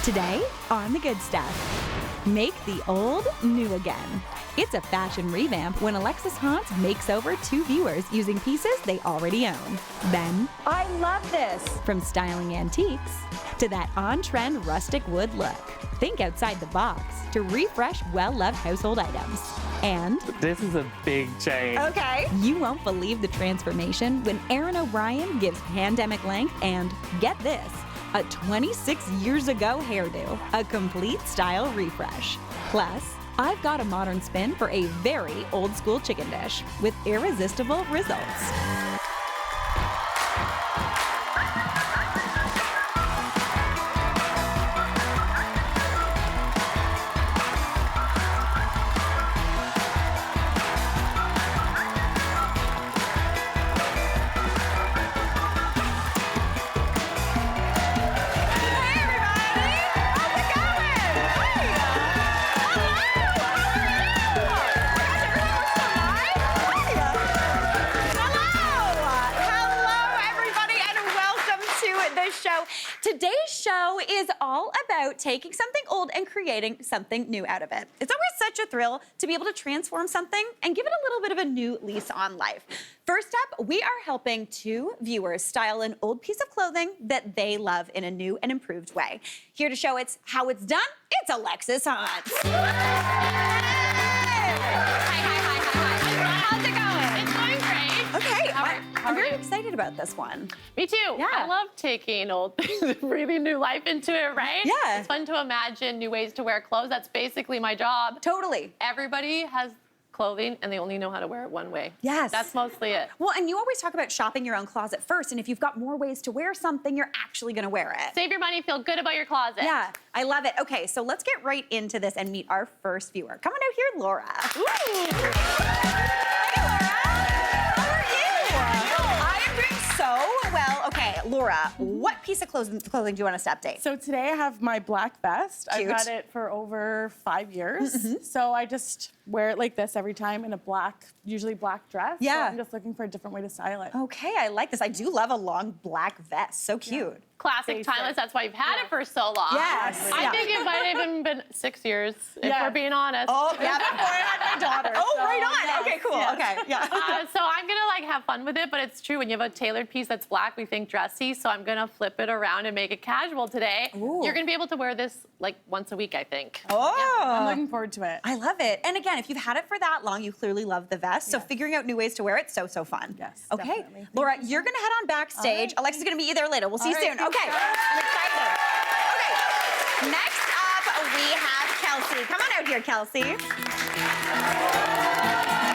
Today on The Good Stuff, make the old new again. It's a fashion revamp when Alexis Hans makes over two viewers using pieces they already own. Then, I love this! From styling antiques to that on-trend rustic wood look. Think outside the box to refresh well-loved household items. And this is a big change. okay, you won't believe the transformation when Erin O'Brien gives pandemic length and, get this, a 26 years ago hairdo, a complete style refresh. Plus, I've got a modern spin for a very old school chicken dish with irresistible results. Today's show is all about taking something old and creating something new out of it. It's always such a thrill to be able to transform something and give it a little bit of a new lease on life. First up, we are helping two viewers style an old piece of clothing that they love in a new and improved way. Here to show it's how it's done, it's Alexis Hans. How's it going? It's going great. Okay, I'm very excited about this one. Me too. Yeah. I love taking old things and breathing new life into it, right? Yeah. It's fun to imagine new ways to wear clothes. That's basically my job. Totally. Everybody has clothing and they only know how to wear it one way. Yes. That's mostly it. Well, and you always talk about shopping your own closet first, and if you've got more ways to wear something, you're actually gonna wear it. Save your money, feel good about your closet. Yeah, I love it. Okay, so let's get right into this and meet our first viewer. Come on out here, Laura. Ooh. Hey, Laura. How are you? I am doing so well. Okay, Laura, what piece of clothing do you want us to update? So today I have my black vest. Cute. I've had it for over 5 years. So I just wear it like this every time in a black, usually black dress. Yeah. So I'm just looking for a different way to style it. Okay, I like this. I do love a long black vest. So cute. Classic, Basic. timeless. That's why you've had it for so long. Yes. I Yeah. think it might have even been 6 years, if Yeah. we're being honest. Oh, yeah, before I had my daughter. Oh, so, right on. yes, Okay, cool. yes. Okay, yeah. So I'm gonna like have fun with it, but it's true. When you have a tailored piece that's black, we think dressy. So I'm gonna flip it around and make it casual today. Ooh. You're gonna be able to wear this like once a week, I think. Oh. I'm looking forward to it. I love it. And again, if you've had it for that long, you clearly love the vest. So Yes. figuring out new ways to wear it, so fun. Yes, Okay, definitely. Laura, you're gonna head on backstage. All right. Alexa's gonna meet you there later. We'll see you All right, soon. thanks, Okay, guys. I'm excited. Okay, next up we have Kelsey. Come on out here, Kelsey.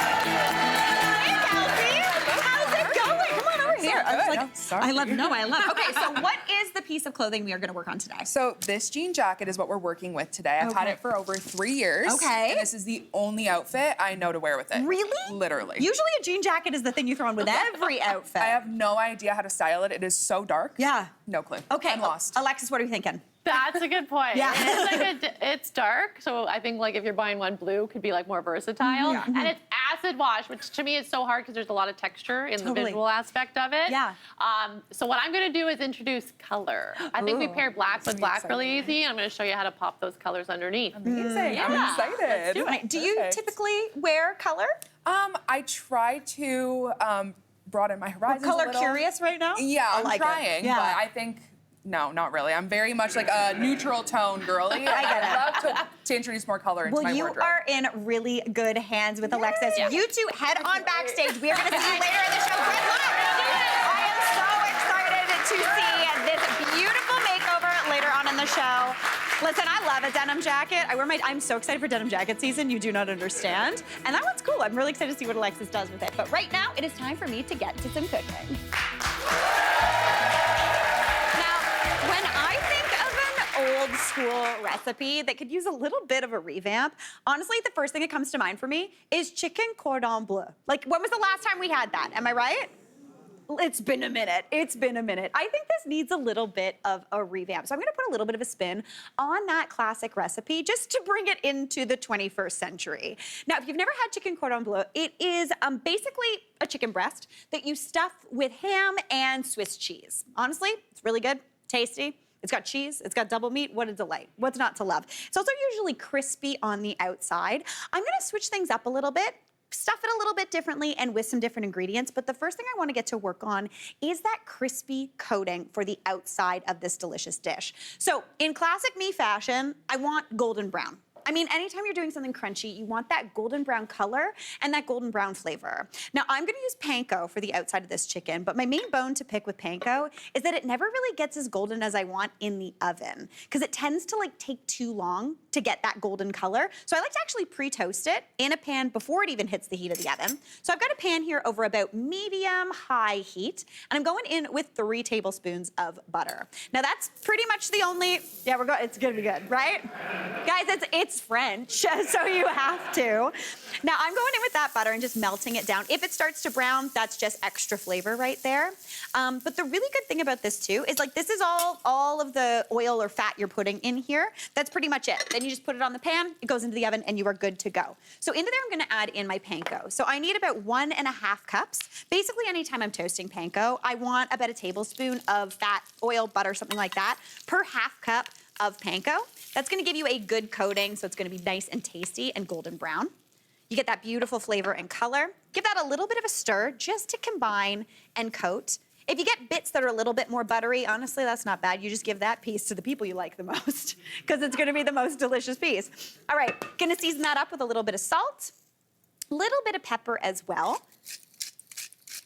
Hey, Kelsey. How's it going? Come on over here. I was like, I love. Okay, so what is the piece of clothing we are gonna work on today? So this jean jacket is what we're working with today. I've had Okay. it for over 3 years. Okay. And this is the only outfit I know to wear with it. Really? Literally. Usually a jean jacket is the thing you throw on with every outfit. I have no idea how to style it. It is so dark. Yeah. No clue. Okay, I'm lost. Alexis, what are you thinking? That's a good point. Yeah. It's dark, so I think like if you're buying one blue, could be like more versatile. Yeah. And it's acid wash, which to me is so hard because there's a lot of texture in the Totally. visual aspect of it. Yeah. So what I'm gonna do is introduce color. I think we Ooh. pair black with black really exciting. easy, and I'm gonna show you how to pop those colors underneath. Amazing. Yeah. I'm Let's excited. do it. Do you Perfect. typically wear color? I try to broaden my horizons a Color little. curious right now? Yeah, I I'm like it. trying, Yeah. but I think no, not really. I'm very much like a neutral tone girly. I get it. I'd love to introduce more color into Well, my you wardrobe. are in really good hands with Alexis. Yeah. You two head on backstage. We are going to see you later in the show. Good luck. I am so excited to see this beautiful makeover later on in the show. Listen, I love a denim jacket. I'm so excited for denim jacket season. You do not understand. And that one's cool. I'm really excited to see what Alexis does with it. But right now, it is time for me to get to some cooking. When I think of an old school recipe that could use a little bit of a revamp, honestly, the first thing that comes to mind for me is chicken cordon bleu. Like, when was the last time we had that? Am I right? It's been a minute. It's been a minute. I think this needs a little bit of a revamp. So I'm gonna put a little bit of a spin on that classic recipe just to bring it into the 21st century. Now, if you've never had chicken cordon bleu, it is basically a chicken breast that you stuff with ham and Swiss cheese. Honestly, it's really good, tasty. It's got cheese, it's got double meat. What a delight. What's not to love? It's also usually crispy on the outside. I'm gonna switch things up a little bit, stuff it a little bit differently and with some different ingredients, but the first thing I wanna get to work on is that crispy coating for the outside of this delicious dish. So in classic me fashion, I want golden brown. I mean, anytime you're doing something crunchy, you want that golden brown color and that golden brown flavor. Now, I'm gonna use panko for the outside of this chicken, but my main bone to pick with panko is that it never really gets as golden as I want in the oven, because it tends to like take too long to get that golden color. So I like to actually pre-toast it in a pan before it even hits the heat of the oven. So I've got a pan here over about medium-high heat, and I'm going in with 3 tablespoons of butter. Now that's pretty much the only, yeah, it's gonna be good, right? Guys, it's French, so you have to. Now I'm going in with that butter and just melting it down. If it starts to brown, that's just extra flavor right there. But the really good thing about this too is like this is all of the oil or fat you're putting in here. That's pretty much it. Then you just put it on the pan, it goes into the oven, and you are good to go. So into there, I'm gonna add in my panko. So I need about 1.5 cups. Basically, anytime I'm toasting panko, I want about a tablespoon of fat, oil, butter, something like that, per half cup of panko. That's gonna give you a good coating, so it's gonna be nice and tasty and golden brown. You get that beautiful flavor and color. Give that a little bit of a stir just to combine and coat. If you get bits that are a little bit more buttery, honestly, that's not bad. You just give that piece to the people you like the most, because it's gonna be the most delicious piece. All right, gonna season that up with a little bit of salt, a little bit of pepper as well.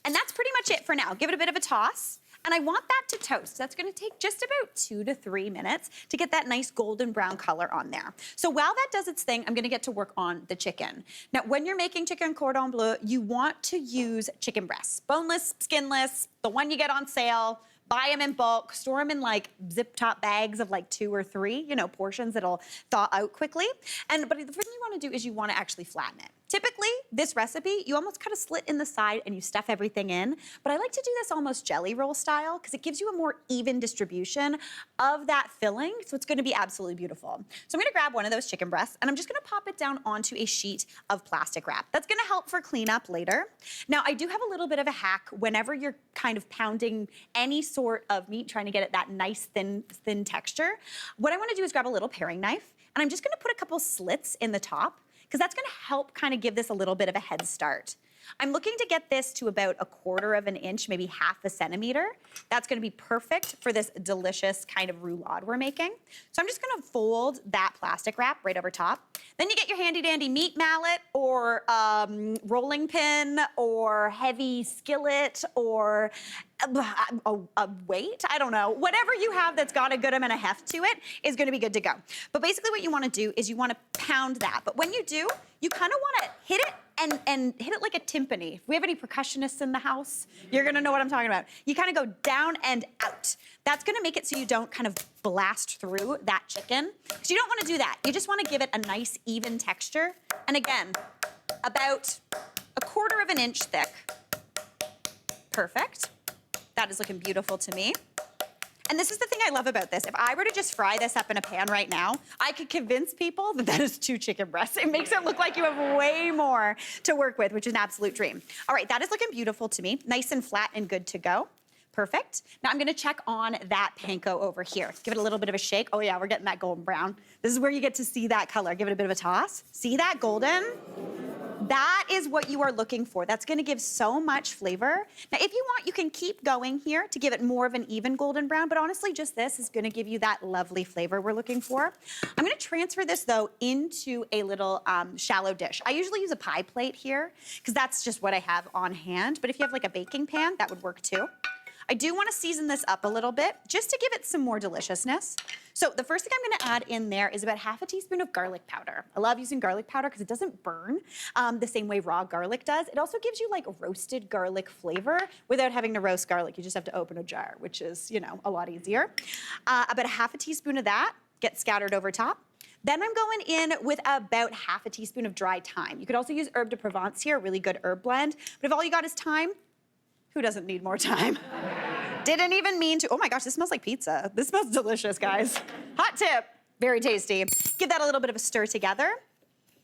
And that's pretty much it for now. Give it a bit of a toss. And I want that to toast. That's gonna take just about 2 to 3 minutes to get that nice golden brown color on there. So while that does its thing, I'm gonna get to work on the chicken. Now, when you're making chicken cordon bleu, you want to use chicken breasts. Boneless, skinless, the one you get on sale. Buy them in bulk, store them in like zip top bags of like 2 or 3, portions that'll thaw out quickly. But the first thing you wanna do is you wanna actually flatten it. Typically, this recipe, you almost cut a slit in the side and you stuff everything in. But I like to do this almost jelly roll style because it gives you a more even distribution of that filling. So it's gonna be absolutely beautiful. So I'm gonna grab one of those chicken breasts and I'm just gonna pop it down onto a sheet of plastic wrap. That's gonna help for cleanup later. Now, I do have a little bit of a hack whenever you're kind of pounding any sort of meat, trying to get it that nice thin texture. What I wanna do is grab a little paring knife and I'm just gonna put a couple slits in the top, because that's gonna help kind of give this a little bit of a head start. I'm looking to get this to about 1/4 inch, maybe 1/2 centimeter. That's gonna be perfect for this delicious kind of roulade we're making. So I'm just gonna fold that plastic wrap right over top. Then you get your handy dandy meat mallet or rolling pin or heavy skillet or a weight, I don't know. Whatever you have that's got a good amount of heft to it is gonna be good to go. But basically what you wanna do is you wanna pound that. But when you do, you kinda wanna hit it and hit it like a timpani. If we have any percussionists in the house, you're gonna know what I'm talking about. You kinda go down and out. That's gonna make it so you don't kind of blast through that chicken. So you don't wanna do that. You just wanna give it a nice even texture. And again, about 1/4 inch thick. Perfect. That is looking beautiful to me. And this is the thing I love about this. If I were to just fry this up in a pan right now, I could convince people that that is 2 chicken breasts. It makes it look like you have way more to work with, which is an absolute dream. All right, that is looking beautiful to me. Nice and flat and good to go. Perfect. Now I'm gonna check on that panko over here. Give it a little bit of a shake. Oh yeah, we're getting that golden brown. This is where you get to see that color. Give it a bit of a toss. See that golden? That is what you are looking for. That's gonna give so much flavor. Now, if you want, you can keep going here to give it more of an even golden brown, but honestly, just this is gonna give you that lovely flavor we're looking for. I'm gonna transfer this, though, into a little shallow dish. I usually use a pie plate here, because that's just what I have on hand, but if you have like a baking pan, that would work too. I do want to season this up a little bit just to give it some more deliciousness. So the first thing I'm going to add in there is about 1/2 teaspoon of garlic powder. I love using garlic powder because it doesn't burn the same way raw garlic does. It also gives you like roasted garlic flavor without having to roast garlic. You just have to open a jar, which is, a lot easier. About 1/2 teaspoon of that gets scattered over top. Then I'm going in with about 1/2 teaspoon of dry thyme. You could also use herb de Provence here, a really good herb blend. But if all you got is thyme, who doesn't need more thyme? Didn't even mean to. Oh my gosh, this smells like pizza. This smells delicious, guys. Hot tip, very tasty. Give that a little bit of a stir together.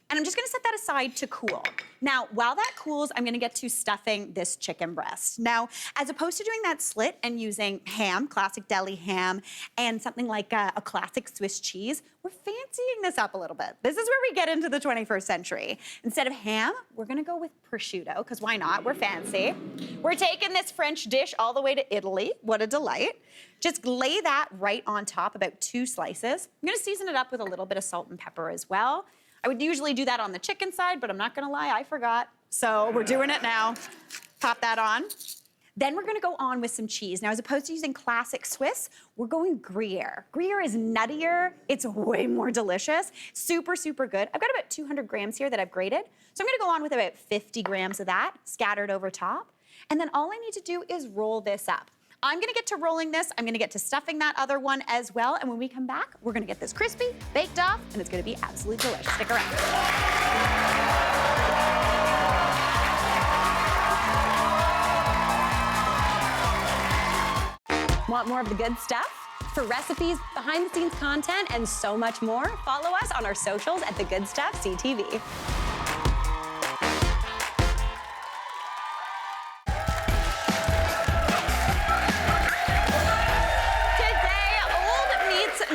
And I'm just gonna set that aside to cool. Now, while that cools, I'm gonna get to stuffing this chicken breast. Now, as opposed to doing that slit and using ham, classic deli ham, and something like a classic Swiss cheese, we're fancying this up a little bit. This is where we get into the 21st century. Instead of ham, we're gonna go with prosciutto, because why not? We're fancy. We're taking this French dish all the way to Italy. What a delight. Just lay that right on top, about 2 slices. I'm gonna season it up with a little bit of salt and pepper as well. I would usually do that on the chicken side, but I'm not gonna lie, I forgot. So we're doing it now. Pop that on. Then we're gonna go on with some cheese. Now, as opposed to using classic Swiss, we're going Gruyere. Gruyere is nuttier, it's way more delicious, super, super good. I've got about 200 grams here that I've grated. So I'm gonna go on with about 50 grams of that, scattered over top. And then all I need to do is roll this up. I'm gonna get to rolling this, I'm gonna get to stuffing that other one as well, and when we come back, we're gonna get this crispy, baked off, and it's gonna be absolutely delicious. Stick around. Want more of the good stuff? For recipes, behind-the-scenes content, and so much more, follow us on our socials at The Good Stuff CTV.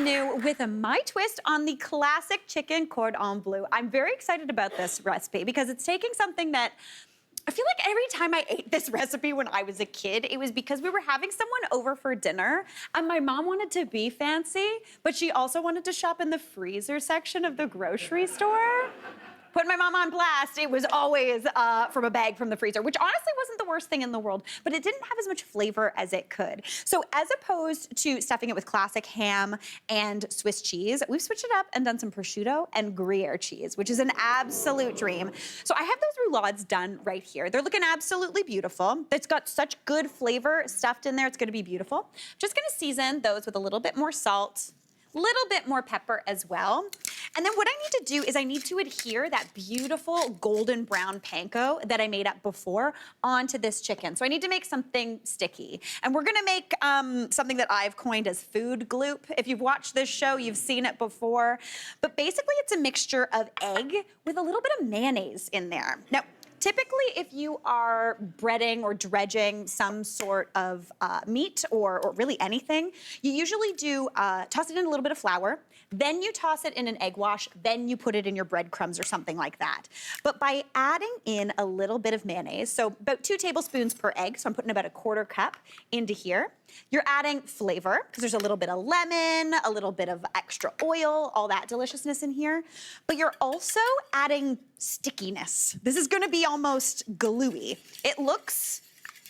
New with my twist on the classic chicken cordon bleu. I'm very excited about this recipe because it's taking something that I feel like every time I ate this recipe when I was a kid, it was because we were having someone over for dinner and my mom wanted to be fancy, but she also wanted to shop in the freezer section of the grocery store. Putting my mom on blast, it was always from a bag from the freezer, which honestly wasn't the worst thing in the world, but it didn't have as much flavor as it could. So as opposed to stuffing it with classic ham and Swiss cheese, we've switched it up and done some prosciutto and Gruyere cheese, which is an absolute dream. So I have those roulades done right here. They're looking absolutely beautiful. It's got such good flavor stuffed in there, it's gonna be beautiful. Just gonna season those with a little bit more salt, little bit more pepper as well. And then what I need to do is I need to adhere that beautiful golden brown panko that I made up before onto this chicken. So I need to make something sticky. And we're gonna make something that I've coined as food gloop. If you've watched this show, you've seen it before. But basically it's a mixture of egg with a little bit of mayonnaise in there. Now, typically, if you are breading or dredging some sort of meat or really anything, you usually do toss it in a little bit of flour, then you toss it in an egg wash, then you put it in your breadcrumbs or something like that. But by adding in a little bit of mayonnaise, so about 2 tablespoons per egg, so I'm putting about a 1/4 cup into here, you're adding flavor, because there's a little bit of lemon, a little bit of extra oil, all that deliciousness in here. But you're also adding stickiness. This is gonna be almost gluey. It looks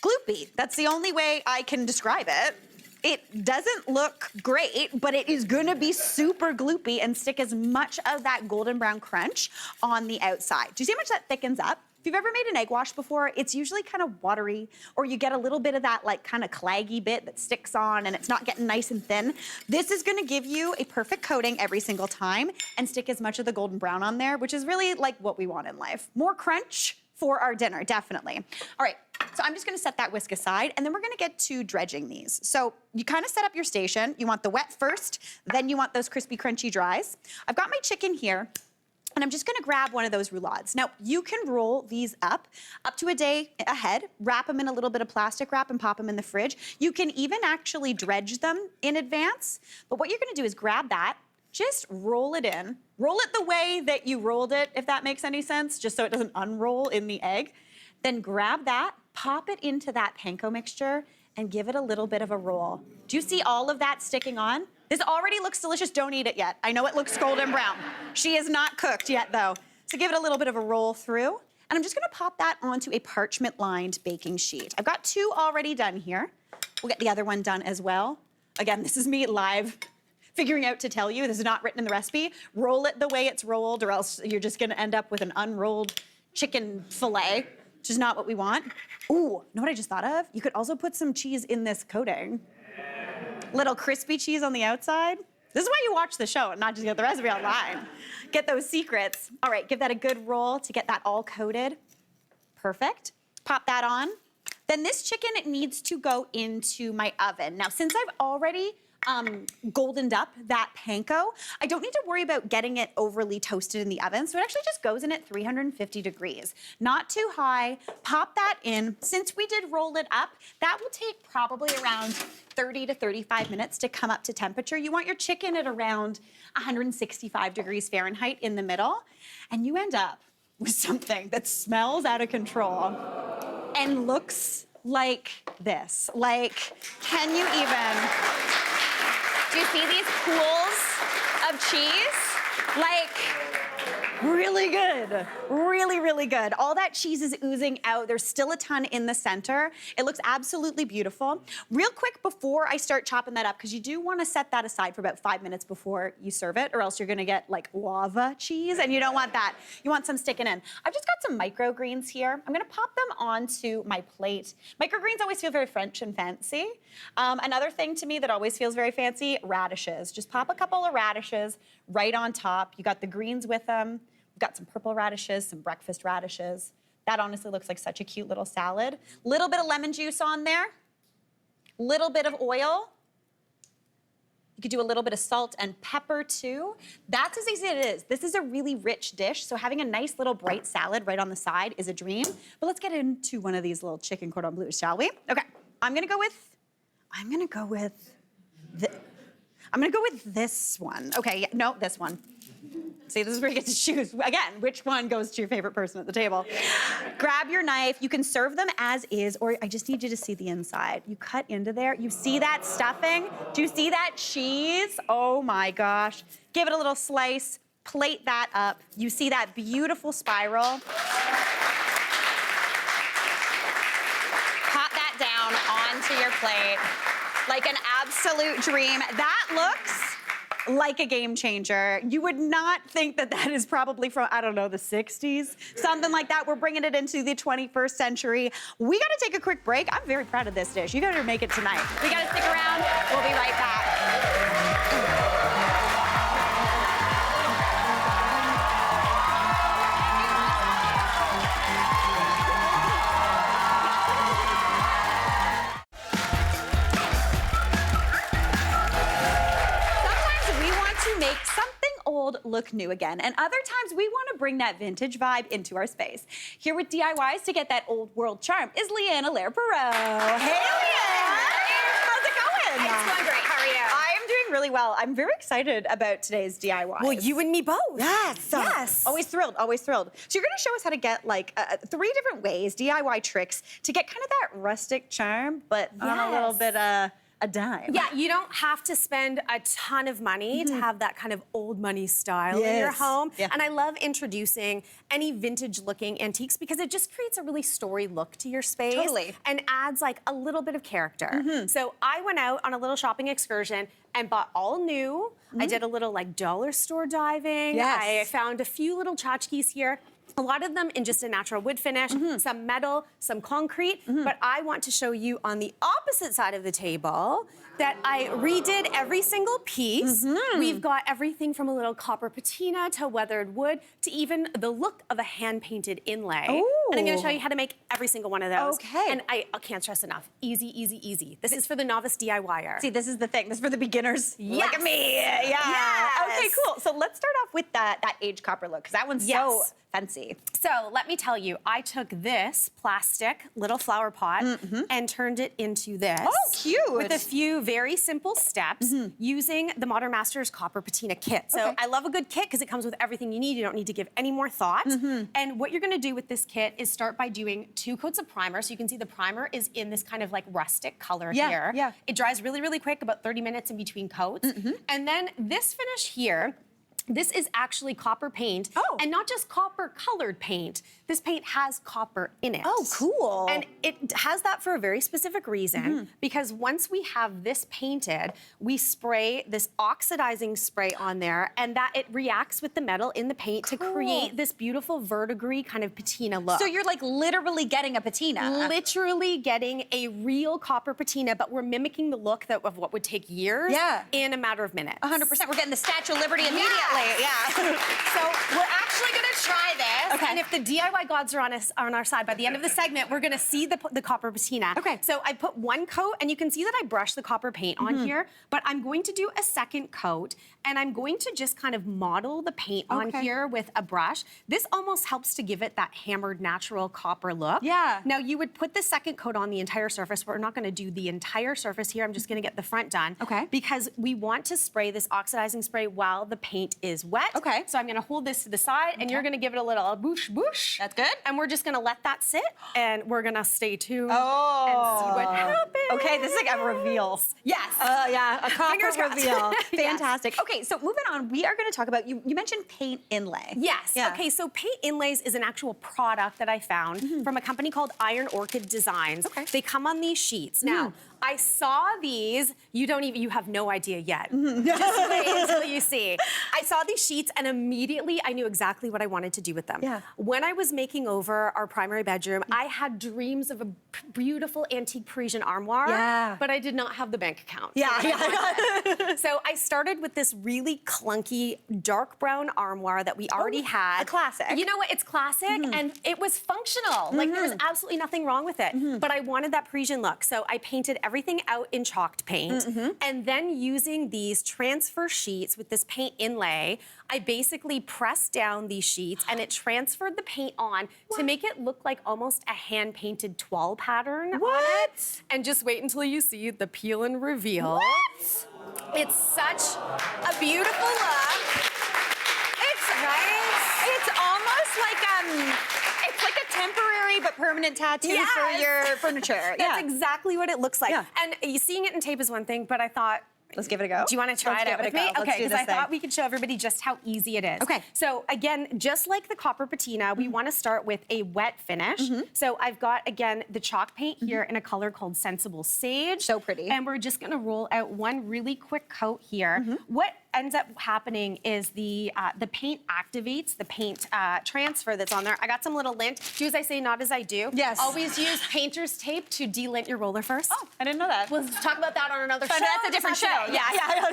gloopy. That's the only way I can describe it. It doesn't look great, but it is gonna be super gloopy and stick as much of that golden brown crunch on the outside. Do you see how much that thickens up? If you've ever made an egg wash before, it's usually kind of watery, or you get a little bit of that like kind of claggy bit that sticks on and it's not getting nice and thin. This is gonna give you a perfect coating every single time and stick as much of the golden brown on there, which is really like what we want in life. More crunch for our dinner, definitely. All right, so I'm just gonna set that whisk aside and then we're gonna get to dredging these. So you kind of set up your station. You want the wet first, then you want those crispy, crunchy dries. I've got my chicken here. And I'm just gonna grab one of those roulades. Now, you can roll these up to a day ahead, wrap them in a little bit of plastic wrap and pop them in the fridge. You can even actually dredge them in advance. But what you're gonna do is grab that, just roll it in. Roll it the way that you rolled it, if that makes any sense, just so it doesn't unroll in the egg. Then grab that, pop it into that panko mixture, and give it a little bit of a roll. Do you see all of that sticking on? This already looks delicious. Don't eat it yet. I know it looks golden brown. She is not cooked yet, though. So give it a little bit of a roll through. And I'm just gonna pop that onto a parchment-lined baking sheet. I've got 2 already done here. We'll get the other one done as well. Again, this is me live figuring out to tell you. This is not written in the recipe. Roll it the way it's rolled, or else you're just gonna end up with an unrolled chicken fillet, which is not what we want. Ooh, know what I just thought of? You could also put some cheese in this coating. Little crispy cheese on the outside. This is why you watch the show and not just get the recipe online. Get those secrets. All right, give that a good roll to get that all coated. Perfect. Pop that on. Then this chicken needs to go into my oven. Now, since I've already goldened up that panko, I don't need to worry about getting it overly toasted in the oven. So it actually just goes in at 350 degrees. Not too high. Pop that in. Since we did roll it up, that will take probably around 30 to 35 minutes to come up to temperature. You want your chicken at around 165 degrees Fahrenheit in the middle. And you end up with something that smells out of control and looks like this. Like, can you even... Do you see these pools of cheese? Like, really good. Really, really good. All that cheese is oozing out. There's still a ton in the center. It looks absolutely beautiful. Real quick before I start chopping that up, because you do want to set that aside for about 5 minutes before you serve it, or else you're going to get like lava cheese, and you don't want that. You want some sticking in. I've just got some microgreens here. I'm going to pop them onto my plate. Microgreens always feel very French and fancy. Another thing to me that always feels very fancy, radishes. Just pop a couple of radishes right on top. You got the greens with them. We've got some purple radishes, some breakfast radishes. That honestly looks like such a cute little salad. Little bit of lemon juice on there. Little bit of oil. You could do a little bit of salt and pepper too. That's as easy as it is. This is a really rich dish, so having a nice little bright salad right on the side is a dream. But let's get into one of these little chicken cordon bleus, shall we? Okay, I'm gonna go with this one. Okay, yeah, no, this one. See, this is where you get to choose, again, which one goes to your favorite person at the table. Grab your knife. You can serve them as is, or I just need you to see the inside. You cut into there. You see that stuffing? Do you see that cheese? Oh, my gosh. Give it a little slice. Plate that up. You see that beautiful spiral? Pop that down onto your plate like an absolute dream. That looks like a game changer. You would not think that that is probably from, I don't know, the 60s, something like that. We're bringing it into the 21st century. We gotta take a quick break. I'm very proud of this dish. You gotta make it tonight. We gotta stick around. We'll be right back. Make something old look new again. And other times we want to bring that vintage vibe into our space. Here with DIYs to get that old world charm is Leanne Allaire-Perot. Hey, Leanne! How's it going? It's going great. How are you? I am doing really well. I'm very excited about today's DIYs. Well, you and me both. Yes. Yes. Always thrilled, always thrilled. So you're going to show us how to get like 3 different ways, DIY tricks, to get kind of that rustic charm, but on a little bit a dime. Yeah, you don't have to spend a ton of money to have that kind of old money style in your home. Yeah. And I love introducing any vintage looking antiques because it just creates a really story look to your space. Totally. And adds like a little bit of character. So I went out on a little shopping excursion and bought all new. I did a little like dollar store diving. Yes. I found a few little tchotchkes here. A lot of them in just a natural wood finish, some metal, some concrete, but I want to show you on the opposite side of the table that I redid every single piece. We've got everything from a little copper patina to weathered wood to even the look of a hand-painted inlay. And I'm gonna show you how to make every single one of those. Okay. And I can't stress enough, easy, easy, easy. This is for the novice DIYer. See, this is the thing. This is for the beginners. Yes. Like me. Yeah. Yes. Okay, cool. So let's start off with that aged copper look, because that one's so fancy. So let me tell you, I took this plastic little flower pot and turned it into this. Oh, cute. With a few very simple steps using the Modern Masters Copper Patina Kit. So I love a good kit because it comes with everything you need. You don't need to give any more thought. And what you're gonna do with this kit is start by doing 2 coats of primer. So you can see the primer is in this kind of like rustic color here. Yeah. It dries really, really quick, about 30 minutes in between coats. And then this finish here, this is actually copper paint, and not just copper colored paint. This paint has copper in it. Oh, cool. And it has that for a very specific reason, because once we have this painted, we spray this oxidizing spray on there, and that it reacts with the metal in the paint to create this beautiful verdigris kind of patina look. So you're like literally getting a patina. Literally getting a real copper patina, but we're mimicking the look of what would take years in a matter of minutes. 100%. We're getting the Statue of Liberty immediately. Definitely, yeah. So we're actually gonna try this. Okay. And if the DIY gods are on our side, by the end of the segment, we're gonna see the copper patina. Okay. So I put one coat, and you can see that I brushed the copper paint on here, but I'm going to do a second coat, and I'm going to just kind of model the paint on here with a brush. This almost helps to give it that hammered natural copper look. Yeah. Now you would put the second coat on the entire surface. We're not gonna do the entire surface here. I'm just gonna get the front done. Okay. Because we want to spray this oxidizing spray while the paint is wet. Okay. So I'm gonna hold this to the side, and you're gonna give it a little boosh boosh. That's good. And we're just gonna let that sit, and we're gonna stay tuned and Oh. see what happens. Okay, this is like a reveal. Yes. Yeah, a copper Fingers crossed. reveal. Yes. Fantastic. Okay, so moving on, we are going to talk about, you mentioned paint inlay. Yes. Yeah. Okay, so paint inlays is an actual product that I found from a company called Iron Orchid Designs. Okay. They come on these sheets. Now, I saw these. You have no idea yet. Just wait until you see. I saw these sheets, and immediately I knew exactly what I wanted to do with them. Yeah. When I was making over our primary bedroom, I had dreams of a beautiful antique Parisian armoire. Yeah. But I did not have the bank account. Yeah. So I started with this really clunky dark brown armoire that we already had. a classic. You know what? It's classic, and it was functional. Like, there was absolutely nothing wrong with it. But I wanted that Parisian look, so I painted everything out in chalked paint. And then using these transfer sheets with this paint inlay, I basically pressed down these sheets, and it transferred the paint on to make it look like almost a hand-painted toile pattern on it. And just wait until you see the peel and reveal. What? It's such a beautiful look. It's Right? It's almost like it's like a temporary but permanent tattoo for Yes. your furniture. That's exactly what it looks like. Yeah. And seeing it in tape is one thing, but I thought, Let's give it a go. do you want to try Let's it give out it a with go. me? Let's Okay, do because this I thought thing. we could show everybody just how easy it is. Okay. So again, just like the copper patina, we want to start with a wet finish. So I've got, again, the chalk paint here in a color called Sensible Sage. So pretty. And we're just going to roll out one really quick coat here. What ends up happening is the paint activates the paint transfer that's on there. I got some little lint. Do as I say, not as I do. Yes. Always use painter's tape to delint your roller first. Oh, I didn't know that. We'll talk about that on another show. That's a different Just not show. today.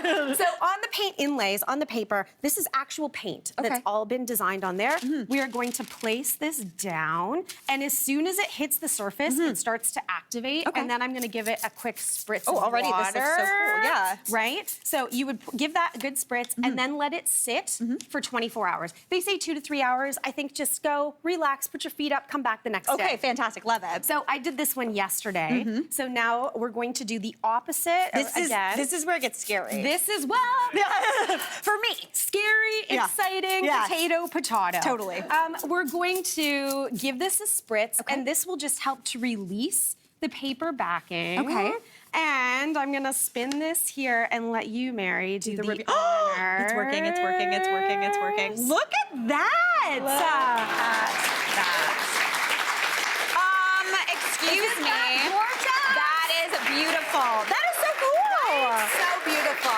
Yeah. So on the paint inlays, on the paper, this is actual paint that's Okay. all been designed on there. We are going to place this down, and as soon as it hits the surface, it starts to activate, Okay. and then I'm gonna give it a quick spritz Oh, of already this water. looks so cool, yeah. Right? So you would give that a good spritz, and then let it sit for 24 hours. They say 2 to 3 hours. I think just go, relax, put your feet up, come back the next day. Okay, fantastic. Love it. So I did this one yesterday. So now we're going to do the opposite again. This is where it gets scary. This is, well, For me. scary, Yeah. exciting, Yes. potato. Totally. We're going to give this a spritz, and this will just help to release the paper backing. Okay. And I'm gonna spin this here and let you, Mary, do the review. honors. It's working, it's working, it's working, it's working. Look at that! Look at that. Excuse Isn't me. that gorgeous? That is beautiful. That is so cool. So beautiful.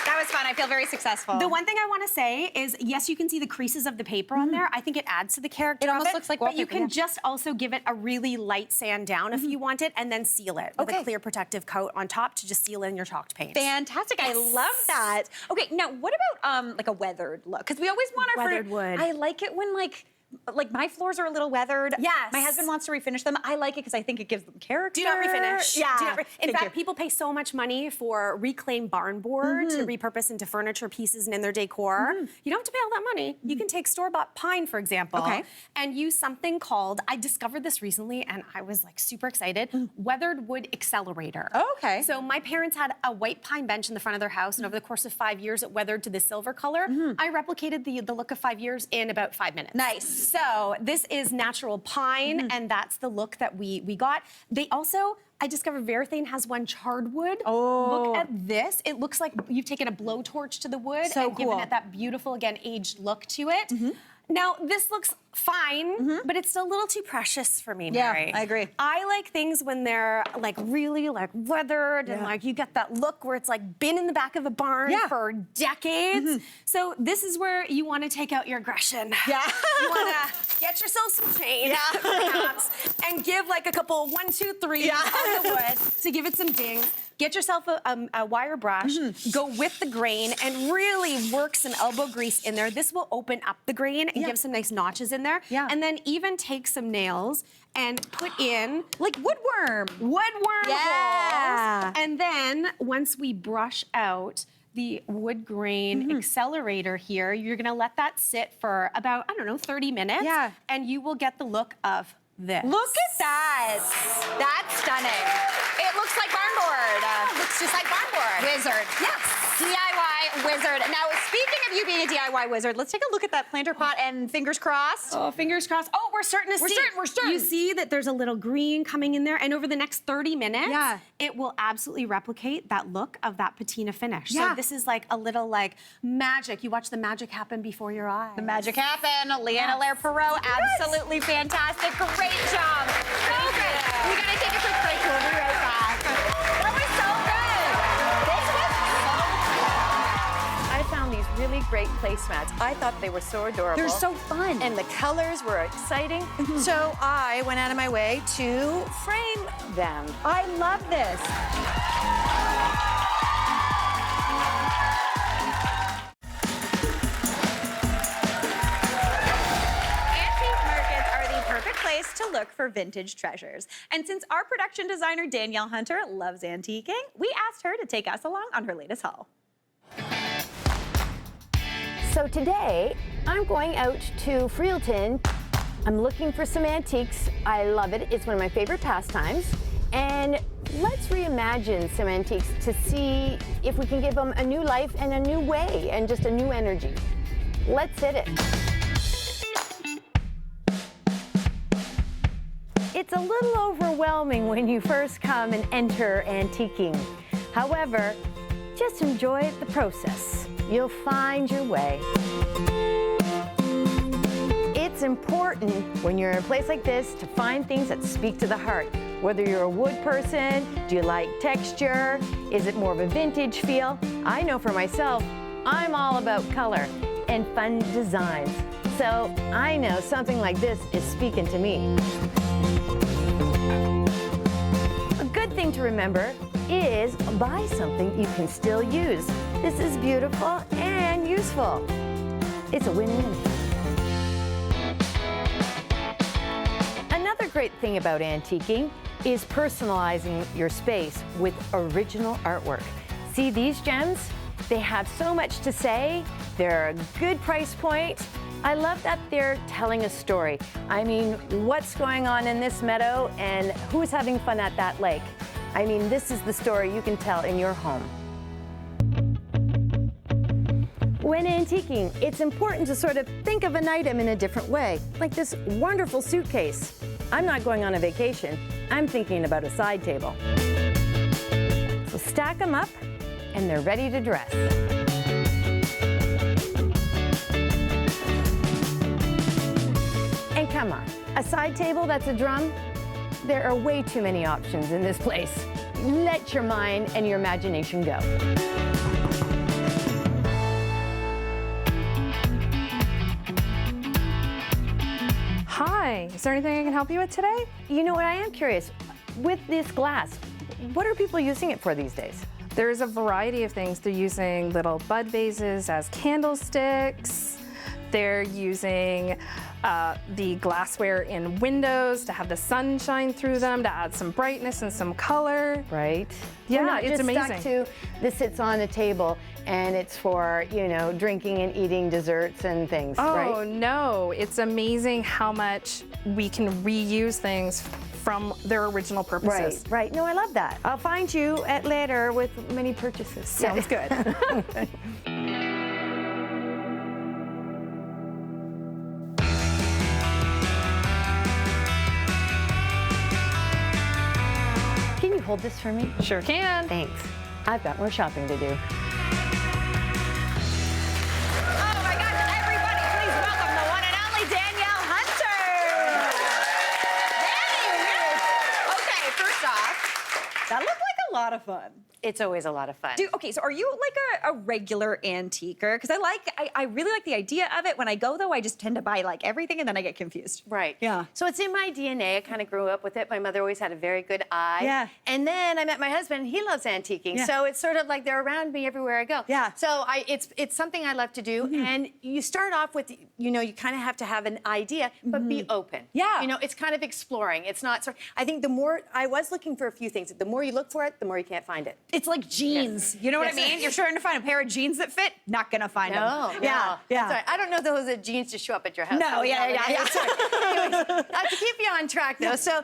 That was fun. I feel very successful. The one thing I want to say is, yes, you can see the creases of the paper on there. I think it adds to the character. It of almost looks like But you wallpaper, can yeah. just also give it a really light sand down if you want it, and then seal it with a Okay. clear protective coat on top to just seal in your chalked paint. Fantastic. I love that. Okay, now what about like a weathered look? Because we always want our Weathered wood. I like it when like my floors are a little weathered. Yes. My husband wants to refinish them. I like it because I think it gives them character. Do not refinish. Yeah. Do not in Thank fact, you. people pay so much money for reclaimed barn board to repurpose into furniture pieces and in their decor. You don't have to pay all that money. You can take store-bought pine, for example, Okay. and use something called, I discovered this recently and I was like super excited, weathered wood accelerator. Oh, okay. So my parents had a white pine bench in the front of their house, and over the course of 5 years, it weathered to the silver color. I replicated the look of 5 years in about 5 minutes. Nice. So this is natural pine, and that's the look that we got. They also, I discovered Varathane has one charred wood. Oh. Look at this. It looks like you've taken a blowtorch to the wood So and given cool. it that beautiful, again, aged look to it. Now, this looks fine, but it's still a little too precious for me, Yeah, Mary. I agree. I like things when they're like really like weathered and like you get that look where it's like been in the back of a barn Yeah. for decades. So this is where you want to take out your aggression. Yeah. You want to get yourself some chain, perhaps, and give like a couple 1, 2, 3 on the wood to give it some dings. get yourself a wire brush, go with the grain, and really work some elbow grease in there. This will open up the grain and give some nice notches in there. Yeah. And then even take some nails and put in Like woodworm. holes. And then once we brush out the wood grain accelerator here, you're gonna let that sit for about, I don't know, 30 minutes. Yeah. And you will get the look of this. Look at that. That's stunning. It looks like barnboard. Looks just like barnboard. Wizard. Yes. DIY wizard. Now, speaking of you being a DIY wizard, let's take a look at that planter pot and fingers crossed. Oh, fingers crossed. Oh, we're starting to see. We're starting. You see that there's a little green coming in there, and over the next 30 minutes, it will absolutely replicate that look of that patina finish. Yeah. So this is like a little like magic. You watch the magic happen before your eyes. The magic happened. Leanna Lair-Perot, absolutely fantastic. Great job. So good. We gotta take a quick break. We'll be right back. That was so good. This was so I found these really great placemats. I thought they were so adorable. They're so fun. And the colors were exciting. So I went out of my way to frame them. I love this. Antique markets are the perfect place to look for vintage treasures. And since our production designer, Danielle Hunter, loves antiquing, we asked her to take us along on her latest haul. So today, I'm going out to Freelton. I'm looking for some antiques. I love it. It's one of my favorite pastimes. And let's reimagine some antiques to see if we can give them a new life and a new way and just a new energy. Let's hit it. It's a little overwhelming when you first come and enter antiquing. However, just enjoy the process. You'll find your way. It's important when you're in a place like this to find things that speak to the heart. Whether you're a wood person, do you like texture? Is it more of a vintage feel? I know for myself, I'm all about color and fun designs. So I know something like this is speaking to me. A good thing to remember is buy something you can still use. This is beautiful and useful. It's a win-win. Another great thing about antiquing is personalizing your space with original artwork. See these gems? They have so much to say. They're a good price point. I love that they're telling a story. I mean, what's going on in this meadow and who's having fun at that lake? I mean, this is the story you can tell in your home. When antiquing, it's important to sort of think of an item in a different way, like this wonderful suitcase. I'm not going on a vacation. I'm thinking about a side table. So stack them up, and they're ready to dress. And come on, a side table that's a drum? There are way too many options in this place. Let your mind and your imagination go. Hi, is there anything I can help you with today? You know what, I am curious. With this glass, what are people using it for these days? There's a variety of things. They're using little bud vases as candlesticks. They're using the glassware in windows to have the sun shine through them, to add some brightness and some color. Right? Yeah, We're not it's just amazing. stuck to this sits on a table and it's for, you know, drinking and eating desserts and things, right? Oh no, it's amazing how much we can reuse things from their original purposes. Right, right. No, I love that. I'll find you at later with many purchases. Sounds good. Can you hold this for me? Sure can. Thanks. I've got more shopping to do. Oh my gosh, everybody, please welcome the one and only Danielle Hunter. Danny, okay, first off, that looked like a lot of fun. it's always a lot of fun. Okay, so are you like a regular antiquer? Because I really like the idea of it. When I go though, I just tend to buy like everything and then I get confused. Right. Yeah. So it's in my DNA. I kind of grew up with it. My mother always had a very good eye. Yeah. And then I met my husband. He loves antiquing. Yeah. So it's sort of like they're around me everywhere I go. Yeah. So it's something I love to do. And you start off with, you kind of have to have an idea, but be open. Yeah. It's kind of exploring. It's not. I think the more I was looking for a few things. The more you look for it, the more you can't find it. It's like jeans. You know what I mean? You're trying to find a pair of jeans that fit. Not gonna find them. No. Yeah. Sorry. I don't know those are jeans to show up at your house. No. Yeah. Sorry. Anyways, to keep you on track, though. So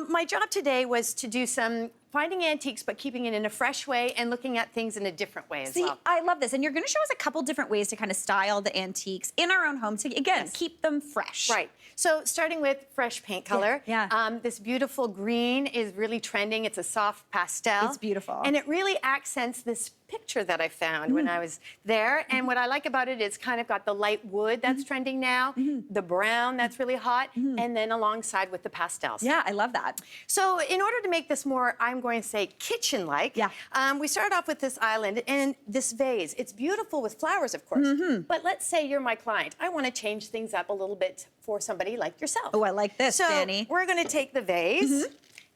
my job today was to do some finding antiques, but keeping it in a fresh way and looking at things in a different way as well. See, I love this. And you're going to show us a couple different ways to kind of style the antiques in our own homes to, again, keep them fresh. Right. So starting with fresh paint color. Yeah. This beautiful green is really trending. It's a soft pastel. It's beautiful. And it really accents this picture that I found when I was there. And what I like about it is kind of got the light wood that's trending now, the brown that's really hot, and then alongside with the pastels. Yeah, I love that. So in order to make this more, I'm going to say kitchen-like, we started off with this island and this vase. It's beautiful with flowers, of course. But let's say you're my client. I want to change things up a little bit for somebody like yourself. Oh, I like this, Danny. So we're going to take the vase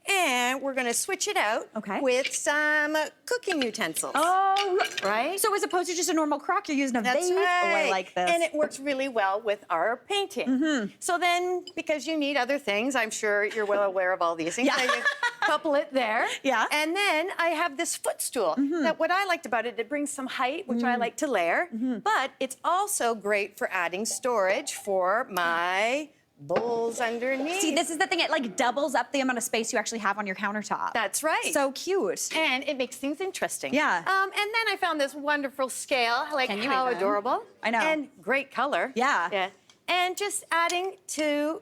and we're going to switch it out with some cooking utensils. Oh, right. So as opposed to just a normal crock, you're using a That's vase? right. Oh, I like this. And it works really well with our painting. So then, because you need other things, I'm sure you're well aware of all these things. So you couple it there. Yeah. And then I have this footstool. That what I liked about it, it brings some height, which I like to layer. But it's also great for adding storage for my bowls underneath. See, this is the thing. It like doubles up the amount of space you actually have on your countertop. That's right. So cute. And it makes things interesting. Yeah. And then I found this wonderful scale. Like, Can you how even? adorable. I know. And great color. Yeah. Yeah. And just adding to,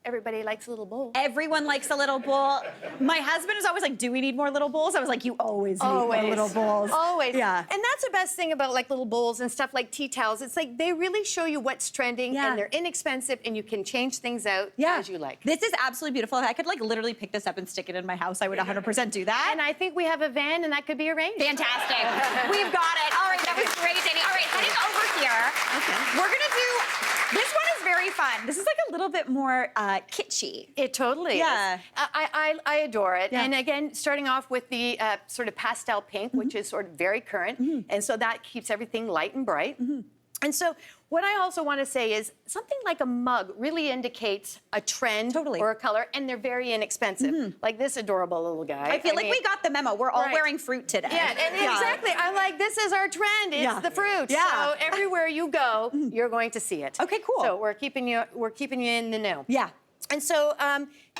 everybody likes a little bowl. Everyone likes a little bowl. My husband is always like, do we need more little bowls? I was like, you always need more little bowls. Always. Yeah. And that's the best thing about like little bowls and stuff like tea towels. It's like they really show you what's trending and they're inexpensive and you can change things out as you like. This is absolutely beautiful. If I could like literally pick this up and stick it in my house, I would 100% do that. And I think we have a van and that could be arranged. Fantastic. We've got it. All right, that was great, Danny. All right, heading over here. Okay. We're gonna do, this one is very fun. This is like a little bit more kitschy. It totally is. I adore it. And again, starting off with the sort of pastel pink, which is sort of very current. And so that keeps everything light and bright. And so what I also want to say is something like a mug really indicates a trend or a color, and they're very inexpensive. Like this adorable little guy. I feel like we got the memo. We're all wearing fruit today. Yeah, and exactly. I'm like, this is our trend. It's the fruit. So everywhere you go, you're going to see it. Okay, cool. So we're keeping you in the know. Yeah. And so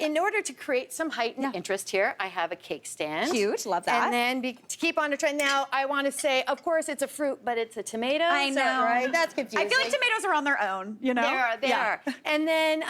in order to create some height and interest here, I have a cake stand. Cute, love that. And then to keep on the trend now, I want to say, of course, it's a fruit, but it's a tomato. I know. Right? That's confusing. I feel like tomatoes are on their own, They are. And then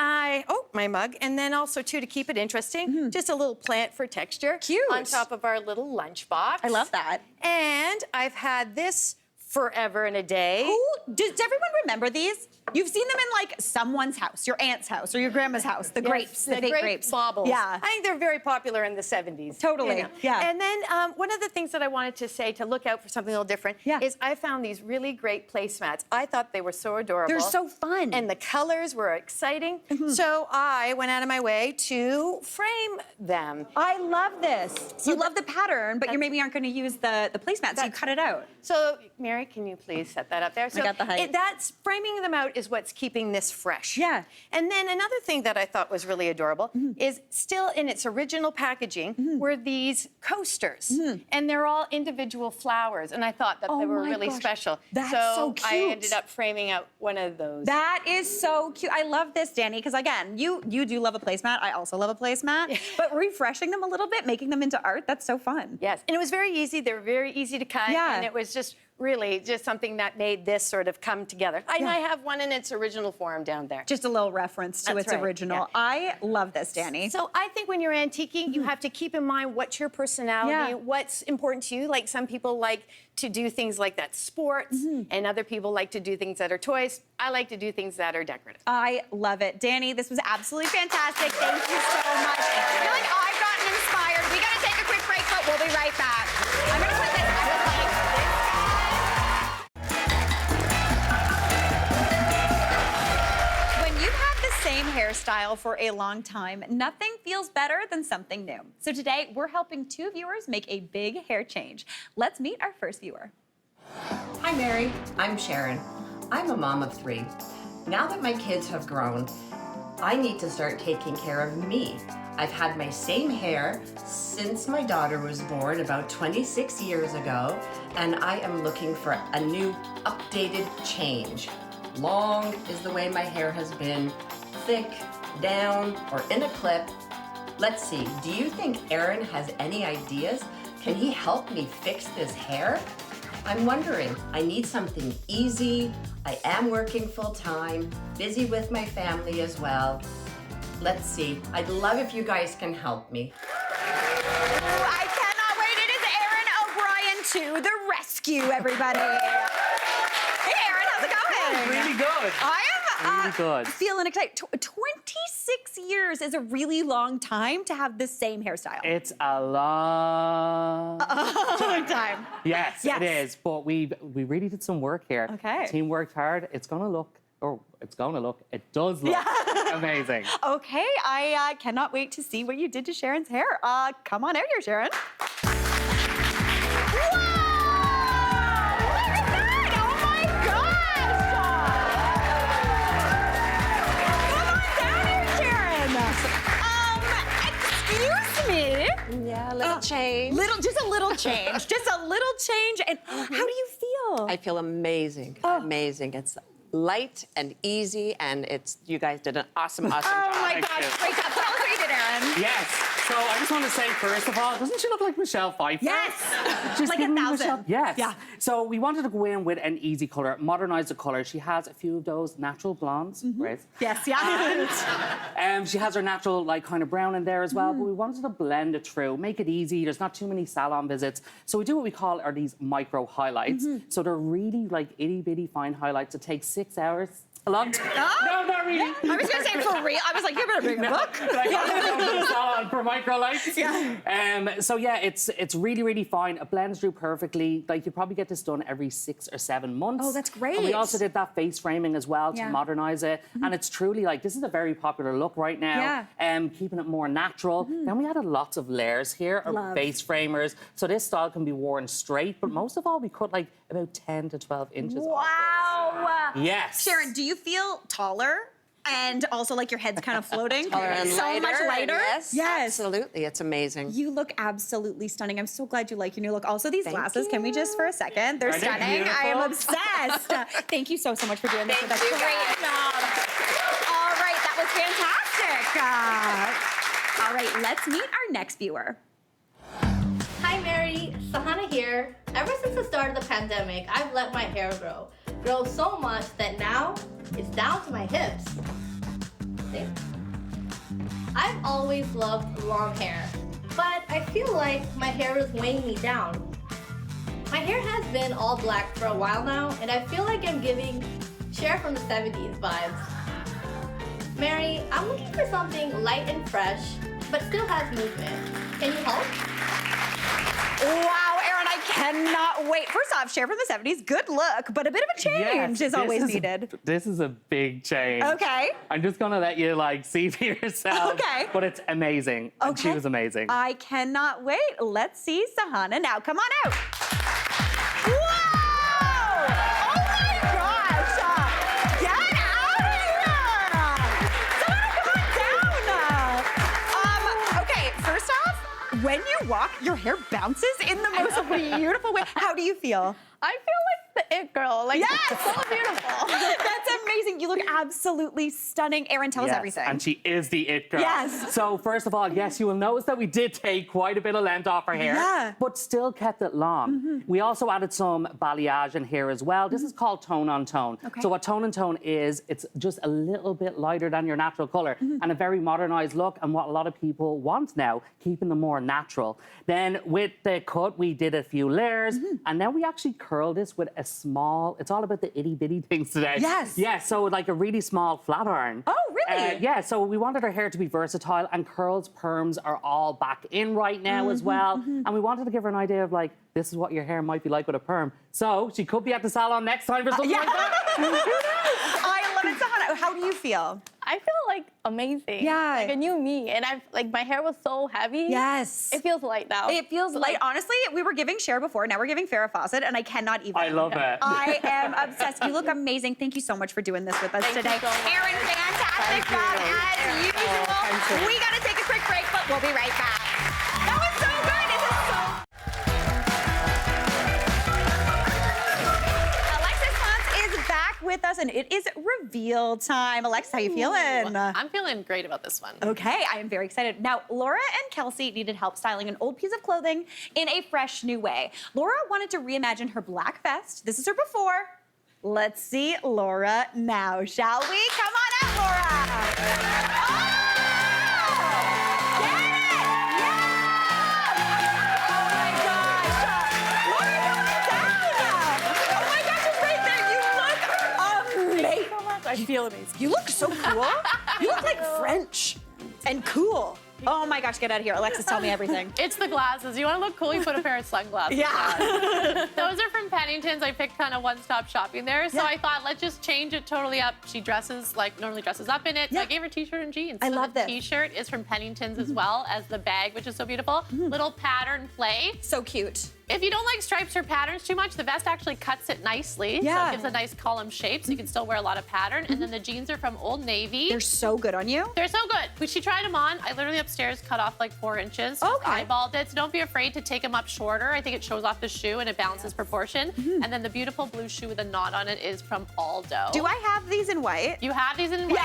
my mug. And then also, too, to keep it interesting, just a little plant for texture. Cute. On top of our little lunchbox. I love that. And I've had this forever and a day. Does everyone remember these? You've seen them in like someone's house, your aunt's house or your grandma's house, the grapes, the fake grapes. Baubles. Yeah. I think they're very popular in the 70s. Totally, yeah. And then one of the things that I wanted to say to look out for something a little different is I found these really great placemats. I thought they were so adorable. They're so fun. And the colors were exciting. So I went out of my way to frame them. I love this. You love the pattern, but you maybe aren't going to use the placemat, so you cut it out. So, Mary, can you please set that up there? So I got the height. That's framing them out is what's keeping this fresh. Yeah. And then another thing that I thought was really adorable is still in its original packaging were these coasters. And they're all individual flowers. And I thought that they were really special. That's so cute. I ended up framing out one of those. That is so cute. I love this, Danny, because again, you do love a placemat. I also love a placemat. But refreshing them a little bit, making them into art, that's so fun. Yes. And it was very easy. They were very easy to cut. Yeah. And it was just really just something that made this sort of come together. And I have one in its original form down there. Just a little reference to its original. Yeah. I love this, Danny. So I think when you're antiquing, you have to keep in mind what's your personality, what's important to you. Like some people like to do things like that sports, and other people like to do things that are toys. I like to do things that are decorative. I love it. Danny, this was absolutely fantastic. Thank you so much. I feel like I've gotten inspired. We got to take a quick break, but we'll be right back. I'm gonna put this, I would like this guy. When you've had the same hairstyle for a long time, nothing feels better than something new. So today, we're helping 2 viewers make a big hair change. Let's meet our first viewer. Hi, Mary. I'm Sharon. I'm a mom of 3. Now that my kids have grown, I need to start taking care of me. I've had my same hair since my daughter was born about 26 years ago, and I am looking for a new, updated change. Long is the way my hair has been, thick, down, or in a clip. Let's see, do you think Aaron has any ideas? Can he help me fix this hair? I'm wondering, I need something easy. I am working full-time, busy with my family as well. Let's see, I'd love if you guys can help me. I cannot wait. It is Aaron O'Brien to the rescue, everybody. Hey, Aaron, how's it going? Really good. I am Really good. feeling excited. 26 years is a really long time to have the same hairstyle. It's a long time. Yes, it is. But we really did some work here. Okay. The team worked hard. It does look amazing. Okay, I cannot wait to see what you did to Sharon's hair. Come on out here, Sharon. Yeah, a little change. Just a little change. Just a little change. And how do you feel? I feel amazing, amazing. It's light and easy, and you guys did an awesome job. Oh my Thank gosh, you. great job. Tell us what you did, Aaron. Yes. So I just want to say, first of all, doesn't she look like Michelle Pfeiffer? Yes. She's Like giving me 1,000. Michelle- Yes. Yeah. So we wanted to go in with an easy color, modernize the color. She has a few of those natural blondes, right? Yes, yeah. She has her natural, like, kind of brown in there as well, but we wanted to blend it through, make it easy. There's not too many salon visits. So we do what we call are these micro highlights. So they're really, like, itty-bitty fine highlights. It takes 6 hours. A long time. No, not really. I was gonna say for real. I was like, you better bring a book. Like, I'm gonna go to the salon for micro lights. Yeah. So yeah, it's really, really fine. It blends through perfectly. Like, you probably get this done every 6 or 7 months. Oh, that's great. And we also did that face framing as well to Yeah. modernize it. And it's truly like, this is a very popular look right now. Keeping it more natural. Then we added lots of layers here of Love. face framers. So this style can be worn straight, but most of all, we cut like about 10 to 12 inches off Wow. this. Yes. Sharon, do you feel taller? And also like your head's kind of floating? Taller and so lighter, much lighter? Yes, absolutely. It's amazing. You look absolutely stunning. I'm so glad you like your new look. Also, these glasses, can we just for a second? They're Aren't they stunning. I am beautiful? obsessed. Thank you so much for doing this with us. Thank you, Great job. All right, that was fantastic. All right, let's meet our next viewer. Hi Mary, Sahana here. Ever since the start of the pandemic, I've let my hair grow so much that now it's down to my hips. See? I've always loved long hair, but I feel like my hair is weighing me down. My hair has been all black for a while now, and I feel like I'm giving Cher from the 70s vibes. Mary, I'm looking for something light and fresh, but still has movement. Can you help? Wow, Aaron, I cannot wait. First off, Cher from the 70s, good look, but a bit of a change is always needed. This is a big change. Okay. I'm just gonna let you like see for yourself. Okay. But it's amazing. And she Okay. was amazing. I cannot wait. Let's see Sahana now. Come on out. Whoa! Oh my gosh! Get out of here! Sahana, come on down. Okay, first off, when you walk, your hair bounces in the most beautiful way. How do you feel? I feel like the it girl. Like, Yes! so beautiful. That's amazing. You look absolutely stunning. Aaron, tell us Yes, everything. and she is the it girl. Yes. So first of all, yes, you will notice that we did take quite a bit of length off her hair, Yeah. but still kept it long. We also added some balayage in here as well. This is called tone on tone. Okay. So what tone on tone is, it's just a little bit lighter than your natural color and a very modernized look, and what a lot of people want now, keeping them more natural. Then with the cut, we did a few layers, and then we actually curled this with a small, it's all about the itty bitty things today. Yes. Yes, so like a really small flat iron. Oh, really? Yeah, so we wanted her hair to be versatile, and curls, perms are all back in right now as well. And we wanted to give her an idea of like, this is what your hair might be like with a perm. So she could be at the salon next time for something like that. I love it, Sahana. How do you feel? I feel like amazing. Yeah. Like a new me. And I've like my hair was so heavy. Yes. It feels light now. It feels light. Honestly, we were giving Cher before. Now we're giving Farrah Fawcett, and I cannot even. I love it. I am obsessed. You look amazing. Thank you so much for doing this with us today. you so much. Erin, fantastic job as usual. We got to take a quick break, but we'll be right back. That was so good. This is so. Alexis Ponce is back with us, and it is reveal time. Alexis, how you feeling? I'm feeling great about this one. Okay, I am very excited. Now, Laura and Kelsey needed help styling an old piece of clothing in a fresh new way. Laura wanted to reimagine her black vest. This is her before. Let's see Laura now, shall we? Come on out, Laura. Oh! Get it! Yeah! Oh my gosh. Laura, come on down. Oh my gosh, it's right there. You look amazing. I feel amazing. You look so cool. You look like French and cool. Oh my gosh, get out of here. Alexis, tell me everything. It's the glasses. You want to look cool, you put a pair of sunglasses Yeah. on. Those are from Pennington's. I picked kind of one-stop shopping there. So Yeah. I thought, let's just change it totally up. She dresses like normally dresses up in it. So Yeah. I gave her t-shirt and jeans. I So love the this. t-shirt is from Pennington's as well as the bag, which is so beautiful. Little pattern play. So cute. If you don't like stripes or patterns too much, the vest actually cuts it nicely. So Yeah. it gives a nice column shape, so you can still wear a lot of pattern. And then the jeans are from Old Navy. They're so good on you. They're so good. When she tried them on, I literally upstairs cut off like 4 inches. Just Okay. eyeballed it. So don't be afraid to take them up shorter. I think it shows off the shoe and it balances proportion. And then the beautiful blue shoe with a knot on it is from Aldo. Do I have these in white? You have these in white.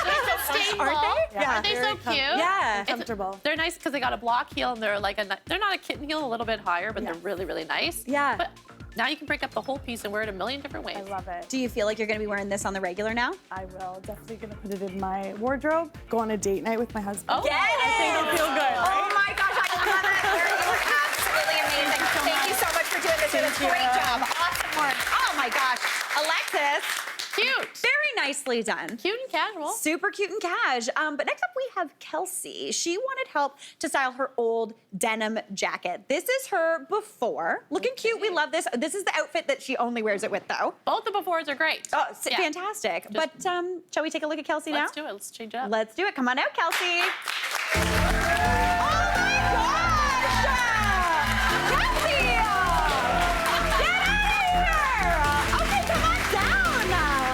They're so stable. Aren't they? Aren't they so Very cute? Yeah. It's- Comfortable. They're nice because they got a block heel and they're like they're not a kitten heel, a little bit higher, but they're really, really nice. Yeah. But now you can break up the whole piece and wear it a million different ways. I love it. Do you feel like you're gonna be wearing this on the regular now? I will. Definitely gonna put it in my wardrobe. Go on a date night with my husband. Oh. Get I think it'll feel good, Oh right? my gosh, I love it. You look absolutely amazing. Thank you so much for doing this. It was a great job. Awesome work. Oh my gosh. Alexis. Cute. Very nicely done. Cute and casual. Super cute and cash. But next up we have Kelsey. She wanted help to style her old denim jacket. This is her before. Looking cute, we love this. This is the outfit that she only wears it with though. Both the befores are great. Oh, Yeah. fantastic. But shall we take a look at Kelsey now? Let's do it. Let's change it up. Let's do it. Come on out, Kelsey. Oh my gosh! Kelsey! Get out of here! Okay, come on down.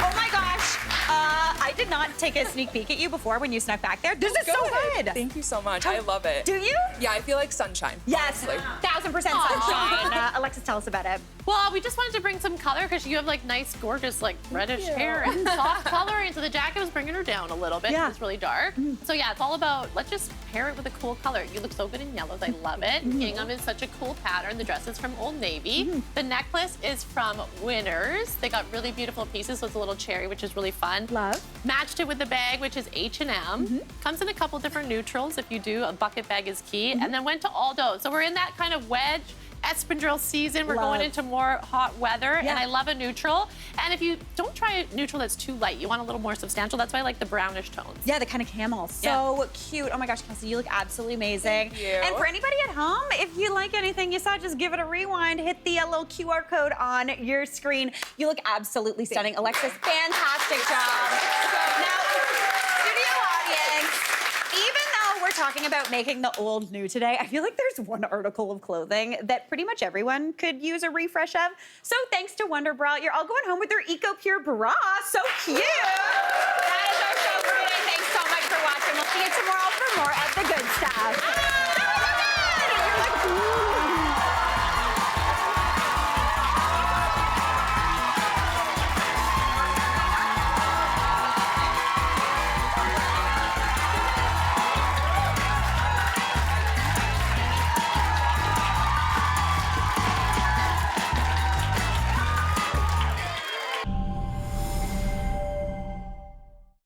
Oh my gosh. I did not take a sneak peek at you before when you snuck back there. This is so good. Thank you so much. I love it. Do you? Yeah, I feel like sunshine. Yes. honestly. 1000% sunshine. Alexis, tell us about it. Well, we just wanted to bring some color because you have like nice, gorgeous, like reddish hair and soft coloring. So the jacket was bringing her down a little bit. Yeah. It's really dark. So yeah, it's all about, let's just pair it with a cool color. You look so good in yellows. I love it. Gingham is such a cool pattern. The dress is from Old Navy. The necklace is from Winners. They got really beautiful pieces. So it's a little cherry, which is really fun. Love. Matched it with the bag, which is H&M. Comes in a couple different neutrals. If you do, a bucket bag is key. And then went to Aldo. So we're in that kind of wedge espadrille season. We're going into more hot weather, and I love a neutral. And if you don't try a neutral that's too light, you want a little more substantial. That's why I like the brownish tones. Yeah, the kind of camel. So cute. Oh my gosh, Kelsey, you look absolutely amazing. Thank you. And for anybody at home, if you like anything you saw, just give it a rewind. Hit the little QR code on your screen. You look absolutely stunning. Alexis, fantastic job. Now, studio audience, even though we're talking about making the old new today, I feel like there's one article of clothing that pretty much everyone could use a refresh of. So thanks to Wonder Bra, you're all going home with their Eco Pure bra. So cute. That is our show for today. Thanks so much for watching. We'll see you tomorrow for more of the good stuff.